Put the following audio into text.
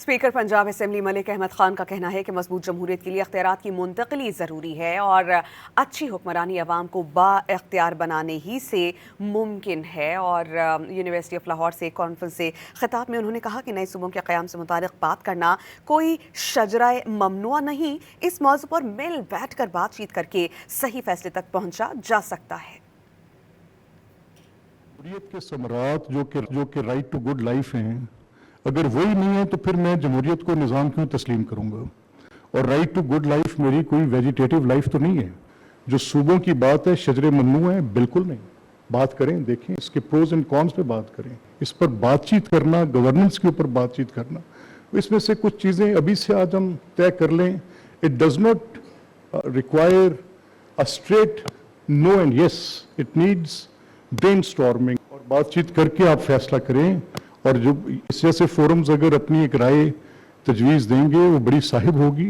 Speaker Punjab assembly Malik Ahmad Khan का कहना है कि मजबूत जमहूरियत के लिए अख्तियारात की मुंतकिली ज़रूरी है और अच्छी हुक्मरानी अवाम को बाइख्तियार बनाने ही से मुमकिन है। और यूनिवर्सिटी ऑफ लाहौर से कॉन्फ्रेंस से खिताब में उन्होंने कहा कि नए सूबों के क़याम से मुतालिक बात करना कोई शजराए ममनुआ नहीं, इस मौजू पर मिल बैठ कर बातचीत करके सही फैसले तक पहुंचा जा सकता है। जमहूरियत के समरात जो कि राइट टू गुड लाइफ हैं, अगर वही नहीं है तो फिर मैं जमहूरियत को निज़ाम क्यों तस्लीम करूंगा। और राइट टू गुड लाइफ मेरी कोई वेजिटेटिव लाइफ तो नहीं है। जो सूबों की बात है शजरे ममनू है, बिल्कुल नहीं। बात करें, देखें इसके प्रोज एंड कॉन्स पे बात करें, इस पर बातचीत करना, गवर्नेंस के ऊपर बातचीत करना। इसमें से कुछ चीज़ें अभी से आज हम तय कर लें। It does not require a straight no and yes, it needs brainstorming और बातचीत करके आप फैसला करें। और जो इस जैसे फोरम्स अगर अपनी एक राय तजवीज़ देंगे वो बड़ी साहिब होगी।